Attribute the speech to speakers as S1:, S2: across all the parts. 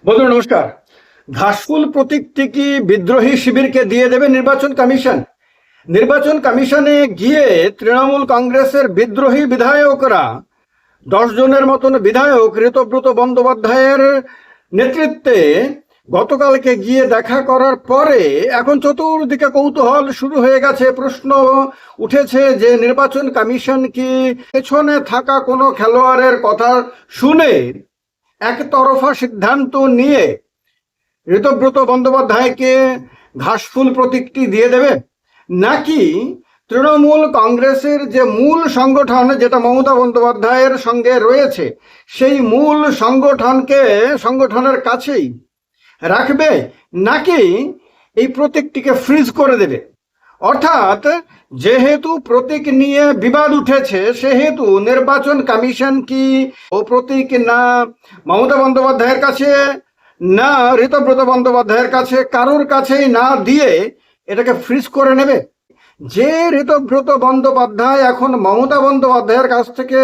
S1: বন্ধু নমস্কার। ঘাসফুল প্রতীকটি কি বিদ্রোহী শিবিরকে দিয়ে দেবে নির্বাচন কমিশন? নির্বাচন কমিশনে গিয়ে তৃণমূল কংগ্রেসের বিদ্রোহী বিধায়করা 10 জনের মতন বিধায়ক ঋতব্রত বন্দ্যোপাধ্যায়ের নেতৃত্বে গতকালকে গিয়ে দেখা করার পরে এখন চতুর্দিকে কৌতূহল শুরু হয়ে গেছে। প্রশ্ন উঠেছে যে নির্বাচন কমিশন কি পেছনে থাকা কোনো খেলোয়াড়ের কথা শুনে একতরফা সিদ্ধান্ত নিয়ে ঋতব্রত বন্দ্যোপাধ্যায়কে ঘাসফুল প্রতীকটি দিয়ে দেবে, নাকি তৃণমূল কংগ্রেসের যে মূল সংগঠন যেটা মমতা বন্দ্যোপাধ্যায়ের সঙ্গে রয়েছে সেই মূল সংগঠনের কাছেই রাখবে, নাকি এই প্রতীকটিকে ফ্রিজ করে দেবে? অর্থাৎ যেহেতু প্রতীক নিয়ে বিবাদ উঠেছে সেহেতু নির্বাচন কমিশন কি ও প্রতীক না মমতা বন্দ্যোপাধ্যায়ের কাছে না ঋতব্রত বন্দ্যোপাধ্যায়ের কাছে কারোর কাছেই না দিয়ে এটাকে ফ্রিজ করে নেবে? যে ঋতব্রত বন্দ্যোপাধ্যায় এখন মমতা বন্দ্যোপাধ্যায়ের কাছ থেকে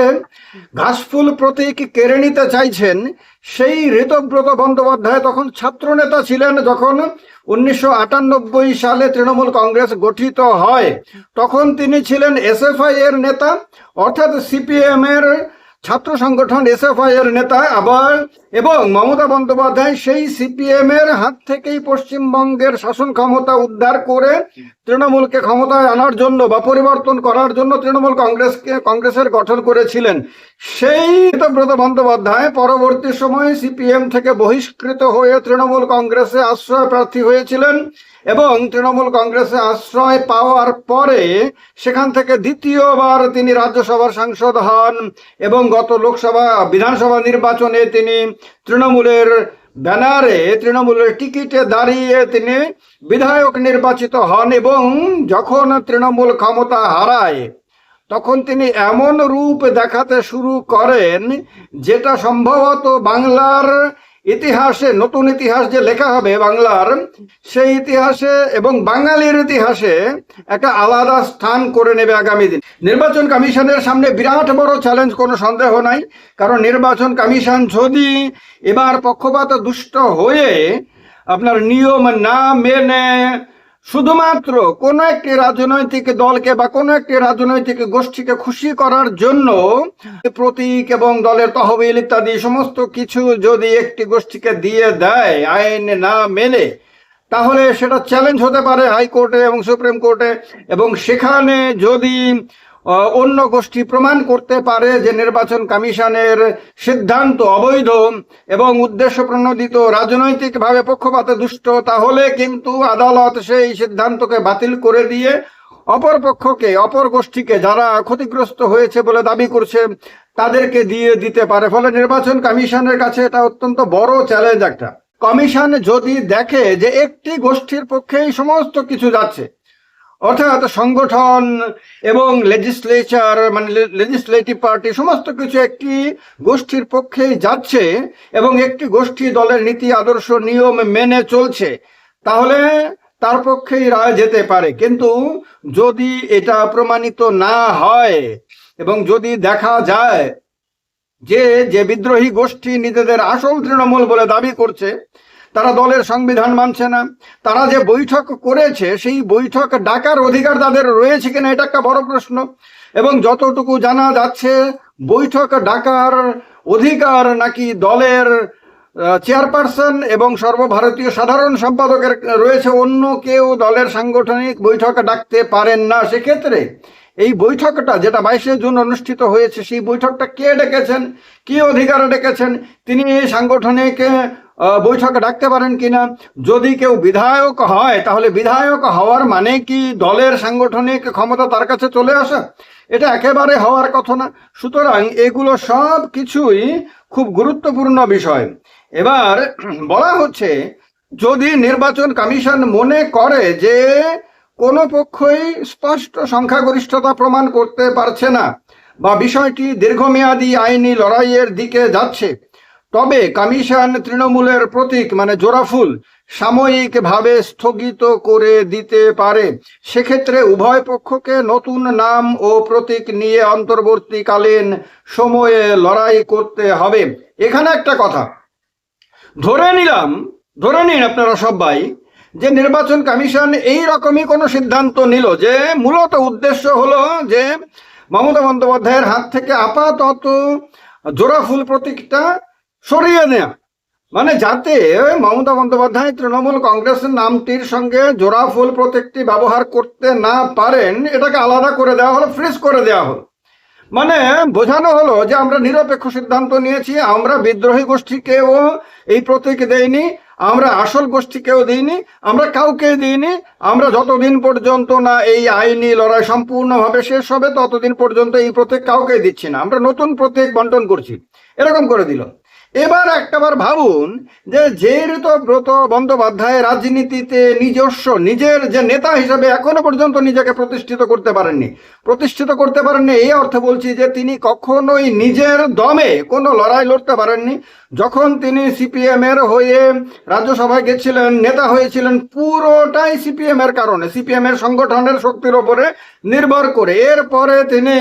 S1: ঘাসফুল প্রতীক কেড়ে নিতে চাইছেন, সেই ঋতব্রত বন্দ্যোপাধ্যায় তখন ছাত্রনেতা ছিলেন যখন 1998 সালে তৃণমূল কংগ্রেস গঠিত হয়। তখন তিনি ছিলেন এসএফআই এর নেতা, অর্থাৎ সিপিএম এর ছাত্র সংগঠন এসএফআই এর নেতা আবার, এবং মমতা বন্দ্যোপাধ্যায় সেই সিপিএম এর হাত থেকেই পশ্চিমবঙ্গের শাসন ক্ষমতা উদ্ধার করে তৃণমূলকে ক্ষমতায় আনার জন্য বা পরিবর্তন করার জন্য তৃণমূল কংগ্রেসের গঠন করেছিলেন। সেই ঋতব্রত বন্দ্যোপাধ্যায় পরবর্তী সময়ে সিপিএম থেকে বহিষ্কৃত হয়ে তৃণমূল কংগ্রেসে আশ্রয় প্রার্থী হয়েছিলেন এবং তৃণমূল কংগ্রেসে আশ্রয় পাওয়ার পরে সেখান থেকে দ্বিতীয়বার তিনি রাজ্যসভার সাংসদ হন এবং গত বিধানসভা নির্বাচনে তিনি তৃণমূলের ব্যানারে তৃণমূলের টিকিটে দাঁড়িয়ে তিনি বিধায়ক নির্বাচিত হন এবং যখন তৃণমূল ক্ষমতা হারায় তখন তিনি এমন রূপ দেখাতে শুরু করেন যেটা সম্ভবত বাংলার ইতিহাসে, নতুন ইতিহাস যে লেখা হবে বাংলার, সেই ইতিহাসে এবং বাঙালির ইতিহাসে একটা আলাদা স্থান করে নেবে আগামী দিন। নির্বাচন কমিশনের সামনে বিরাট বড় চ্যালেঞ্জ, কোনো সন্দেহ নাই। কারণ নির্বাচন কমিশন যদি এবার পক্ষপাত দুষ্ট হয়ে আপনার নিয়ম না মেনে শুধুমাত্র কোনো একটি রাজনৈতিক দলকে বা কোনো একটি রাজনৈতিক গোষ্ঠীকে খুশি করার জন্য প্রতীক এবং দলের তহবিল ইত্যাদি সমস্ত কিছু যদি একটি গোষ্ঠীকে দিয়ে দেয় আইন না মেনে, তাহলে সেটা চ্যালেঞ্জ হতে পারে হাইকোর্টে এবং সুপ্রিম কোর্টে। এবং সেখানে যদি অন্য গোষ্ঠী প্রমাণ করতে পারে যে নির্বাচন কমিশনের সিদ্ধান্ত অবৈধ এবং উদ্দেশ্য প্রণোদিত, রাজনৈতিকভাবে পক্ষপাতে দুষ্ট, তাহলে কিন্তু আদালত সেই সিদ্ধান্তকে বাতিল করে দিয়ে অপর গোষ্ঠীকে যারা ক্ষতিগ্রস্ত হয়েছে বলে দাবি করছে তাদেরকে দিয়ে দিতে পারে। ফলে নির্বাচন কমিশনের কাছে এটা অত্যন্ত বড় চ্যালেঞ্জ একটা। কমিশন যদি দেখে যে একটি গোষ্ঠীর পক্ষেই সমস্ত কিছু যাচ্ছে, অর্থাৎ সংগঠন এবং লেজিসলেচার মানে লেজিসলেটিভ পার্টি সমস্ত কিছু একটি গোষ্ঠীর পক্ষেই যাচ্ছে এবং একটি গোষ্ঠী দলের নীতি আদর্শ নিয়ম মেনে চলছে, তাহলে তার পক্ষেই রায় যেতে পারে। কিন্তু যদি এটা প্রমাণিত না হয় এবং যদি দেখা যায় যে বিদ্রোহী গোষ্ঠী নিজেদের আসল তৃণমূল বলে দাবি করছে, তারা দলের সংবিধান মানছে না, তারা যে বৈঠক করেছে সেই বৈঠক ডাকার অধিকার তাদের রয়েছে কিনা এটা একটা বড় প্রশ্ন। এবং যতটুকু জানা যাচ্ছে বৈঠক ডাকার অধিকার নাকি দলের চেয়ারপারসন এবং সর্বভারতীয় সাধারণ সম্পাদকের রয়েছে, অন্য কেউ দলের সাংগঠনিক বৈঠক ডাকতে পারেন না। সেক্ষেত্রে এই বৈঠকটা যেটা 22শে জুন অনুষ্ঠিত হয়েছে, সেই বৈঠকটা কে ডেকেছেন, কি অধিকারে ডেকেছেন, তিনি এই সাংগঠনিক বৈঠক ডাকতে পারেন কিনা? যদি কেউ বিধায়ক হয় তাহলে বিধায়ক হওয়ার মানে কি দলের সাংগঠনিক ক্ষমতা তার কাছে চলে আসা? এটা একেবারে হওয়ার কথা না। সুতরাং এগুলো সব কিছুই খুব গুরুত্বপূর্ণ বিষয়। এবার বলা হচ্ছে যদি নির্বাচন কমিশন মনে করে যে কোনো পক্ষই স্পষ্ট সংখ্যাগরিষ্ঠতা প্রমাণ করতে পারছে না বা বিষয়টি দীর্ঘমেয়াদী আইনি লড়াইয়ের দিকে যাচ্ছে, তবে কমিশন তৃণমূলের প্রতীক মানে জোড়াফুল সাময়িকভাবে স্থগিত করে দিতে পারে। সেক্ষেত্রে উভয় পক্ষকে নতুন নাম ও প্রতীক নিয়ে অন্তর্বর্তীকালীন সময়ে লড়াই করতে হবে। এখানে একটা কথা, ধরে নিন আপনারা সবাই যে নির্বাচন কমিশন এই রকমই কোনো সিদ্ধান্ত নিল, যে মূলত উদ্দেশ্য হলো যে মমতা বন্দ্যোপাধ্যায়ের হাত থেকে আপাতত জোড়া ফুল প্রতীকটা সরিয়ে নেওয়া, মানে যাতে মমতা বন্দ্যোপাধ্যায় তৃণমূল কংগ্রেসের নামটির সঙ্গে জোড়া ফুল প্রতীকটি ব্যবহার করতে না পারেন, এটাকে আলাদা করে দেওয়া হলো, ফ্রিজ করে দেওয়া হলো। মানে বোঝানো হলো যে আমরা নিরপেক্ষ সিদ্ধান্ত নিয়েছি, আমরা বিদ্রোহী গোষ্ঠীকেও এই প্রতীক দেইনি, আমরা আসল গোষ্ঠীকেও দিইনি, আমরা কাউকে দিইনি, আমরা যতদিন পর্যন্ত না এই আইনি লড়াই সম্পূর্ণভাবে শেষ হবে ততদিন পর্যন্ত এই প্রতীক কাউকে দিচ্ছি না, আমরা নতুন প্রতীক বন্টন করছি, এরকম করে দিল। এবার একটাবার ভাবুন যে ঋতব্রত বন্দ্যোপাধ্যায় রাজনীতিতে নিজের যে নেতা হিসেবে এখনো পর্যন্ত নিজেকে প্রতিষ্ঠিত করতে পারেননি। এই অর্থে বলছি যে তিনি কখনোই নিজের দমে কোনো লড়াই লড়তে পারেননি। যখন তিনি সিপিএম এর হয়ে রাজ্যসভায় গেছিলেন, নেতা হয়েছিলেন, পুরোটাই সিপিএম এর কারণে, সিপিএম এর সংগঠনের শক্তির ওপরে নির্ভর করে। এরপরে তিনি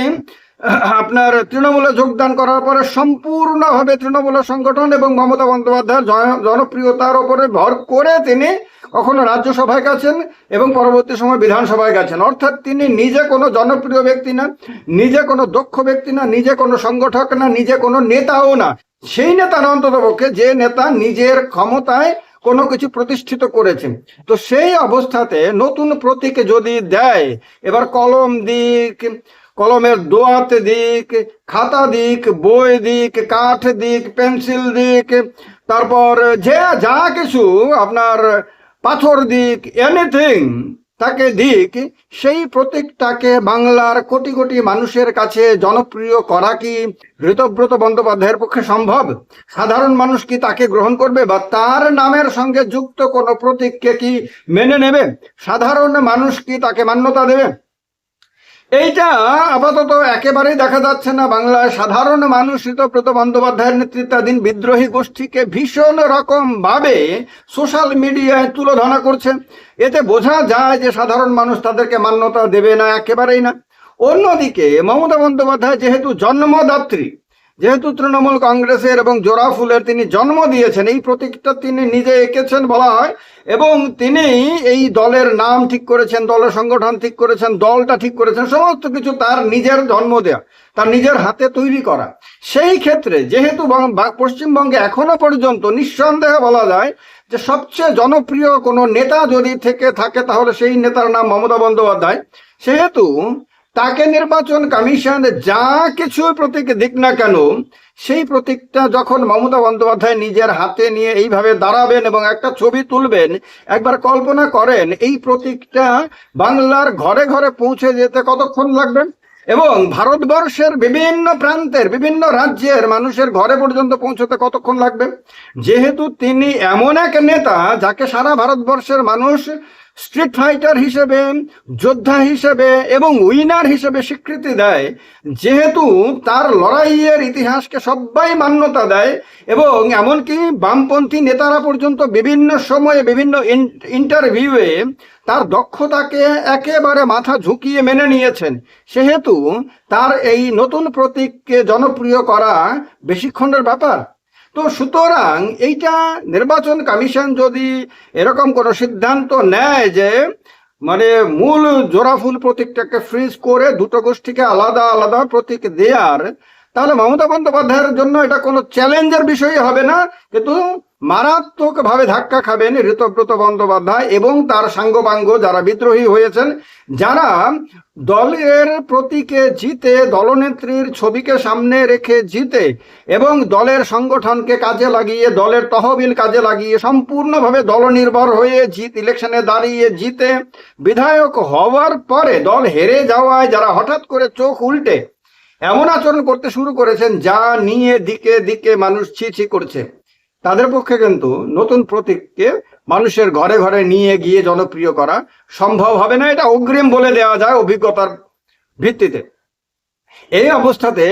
S1: আপনার তৃণমূলে যোগদান করার পরে সম্পূর্ণভাবে তৃণমূলের সংগঠন এবং মমতা বন্দ্যোপাধ্যায়ের জনপ্রিয়তার উপরে ভর করে তিনি কখনো রাজ্যসভায় গেছেন এবং পরবর্তী সময় বিধানসভায় গেছেন। অর্থাৎ তিনি নিজে কোনো জনপ্রিয় ব্যক্তি না, নিজে কোনো দক্ষ ব্যক্তি না, নিজে কোনো সংগঠক না, নিজে কোনো নেতাও না। সেই নেতার অন্ততপক্ষে যে নেতা নিজের ক্ষমতায় কোনো কিছু প্রতিষ্ঠিত করেছেন। তো সেই অবস্থাতে নতুন প্রতীক যদি দেয়, এবার কলম দিক, কলমের দোয়াত দিক, খাতা দিক, বই দিক, কাঠ দিক, পেন্সিল দিক, তারপর যা কিছু আপনার পাথর দিক, এনিথিং তাকে দিক, সেই প্রতীকটাকে বাংলার কোটি কোটি মানুষের কাছে জনপ্রিয় করা কি ঋতব্রত বন্দ্যোপাধ্যায়ের পক্ষে সম্ভব? সাধারণ মানুষ কি তাকে গ্রহণ করবে বা তার নামের সঙ্গে যুক্ত কোনো প্রতীককে কি মেনে নেবে? সাধারণ মানুষ কি তাকে মান্যতা দেবে? এইটা আপাতত একেবারেই দেখা যাচ্ছে না। বাংলায় সাধারণ মানুষ ঋতব্রত বন্দ্যোপাধ্যায়ের নেতৃত্বাধীন বিদ্রোহী গোষ্ঠীকে ভীষণ রকম ভাবে সোশ্যাল মিডিয়ায় তুলোধনা করছে। এতে বোঝা যায় যে সাধারণ মানুষ তাদেরকে মান্যতা দেবে না, একেবারেই না। অন্যদিকে মমতা বন্দ্যোপাধ্যায় যেহেতু জন্মদাত্রী, যেহেতু তৃণমূল কংগ্রেসের এবং জোড়া ফুলের তিনি জন্ম দিয়েছেন, এই প্রতীকটা তিনি নিজে এঁকেছেন বলা হয়, এবং তিনি এই দলের নাম ঠিক করেছেন, দলের সংগঠন ঠিক করেছেন, দলটা ঠিক করেছেন, সমস্ত কিছু তার নিজের জন্ম দেয়া, তার নিজের হাতে তৈরি করা। সেই ক্ষেত্রে যেহেতু পশ্চিমবঙ্গে এখনো পর্যন্ত নিঃসন্দেহে বলা যায় যে সবচেয়ে জনপ্রিয় কোনো নেতা যদি থেকে থাকে তাহলে সেই নেতার নাম মমতা বন্দ্যোপাধ্যায়, সেহেতু তাকে নির্বাচন কমিশন যা কিছু প্রতীক দিক না কেন, সেই প্রতীকটা যখন মমতা বন্দ্যোপাধ্যায় নিজের হাতে নিয়ে এইভাবে দাঁড়াবেন এবং একটা ছবি তুলবেন, একবার কল্পনা করেন এই প্রতীকটা বাংলার ঘরে ঘরে পৌঁছে যেতে কতক্ষণ লাগবে এবং ভারতবর্ষের বিভিন্ন প্রান্তের বিভিন্ন রাজ্যের মানুষের ঘরে পর্যন্ত পৌঁছতে কতক্ষণ লাগবে। যেহেতু তিনি এমন এক নেতা যাকে সারা ভারতবর্ষের মানুষ স্ট্রিট ফাইটার হিসেবে, যোদ্ধা হিসেবে এবং উইনার হিসেবে স্বীকৃতি দেয়, যেহেতু তার লড়াইয়ের ইতিহাসকে সবাই মান্যতা দেয় এবং এমনকি বামপন্থী নেতারা পর্যন্ত বিভিন্ন সময়ে বিভিন্ন ইন্টারভিউয়ে তার দক্ষতাকে একেবারে মাথা ঝুঁকিয়ে মেনে নিয়েছেন, সেহেতু তার এই নতুন প্রতীককে জনপ্রিয় করা বেশিক্ষণের ব্যাপার। তো সুতরাং এইটা নির্বাচন কমিশন যদি এরকম কোনো সিদ্ধান্ত নেয় যে মানে মূল জোড়াফুল প্রতীকটাকে ফ্রিজ করে দুটো গোষ্ঠীকে আলাদা আলাদা প্রতীক দেয়ার, তাহলে মমতা বন্দ্যোপাধ্যায়ের জন্য এটা কোনো চ্যালেঞ্জের বিষয় হবে না, কিন্তু মারাত্মকভাবে ধাক্কা খাবেন ঋতব্রত বন্দ্যোপাধ্যায় এবং তার সাঙ্গপাঙ্গ যারা বিদ্রোহী হয়েছেন, যারা দলের প্রতীকে জিতে, দলনেত্রীর ছবিকে সামনে রেখে জিতে এবং দলের সংগঠনকে কাজে লাগিয়ে, দলের তহবিল কাজে লাগিয়ে সম্পূর্ণভাবে দলনির্ভর হয়ে ইলেকশনে দাঁড়িয়ে জিতে বিধায়ক হওয়ার পরে দল হেরে যাওয়ায় যারা হঠাৎ করে চোখ উল্টে এমন আচরণ করতে শুরু করেছেন যা নিয়ে দিকে দিকে মানুষ ছি করছে, তাদের পক্ষে কিন্তু নতুন প্রতীককে মানুষের ঘরে ঘরে নিয়ে গিয়ে জনপ্রিয় করা সম্ভব হবে না। এটা অগ্রিম বলে দেওয়া যায় অভিজ্ঞতার ভিত্তিতে। এই অবস্থাতে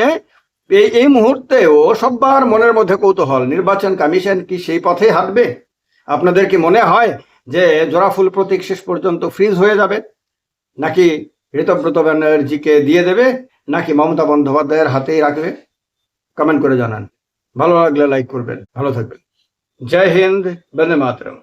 S1: এই মুহূর্তেও সবার মনের মধ্যে কৌতূহল, নির্বাচন কমিশন কি সেই পথে হাঁটবে? আপনাদের কি মনে হয় যে জোড়াফুল প্রতীক শেষ পর্যন্ত ফ্রিজ হয়ে যাবে, নাকি ঋতব্রত ব্যানার্জিকে দিয়ে দেবে, নাকি মমতা বন্দ্যোপাধ্যায়ের হাতেই রাখবে? কমেন্ট করে জানান। ভালো লাগলে লাইক করবেন। ভালো থাকবেন। জয় হিন্দ, বন্দে মাতরম।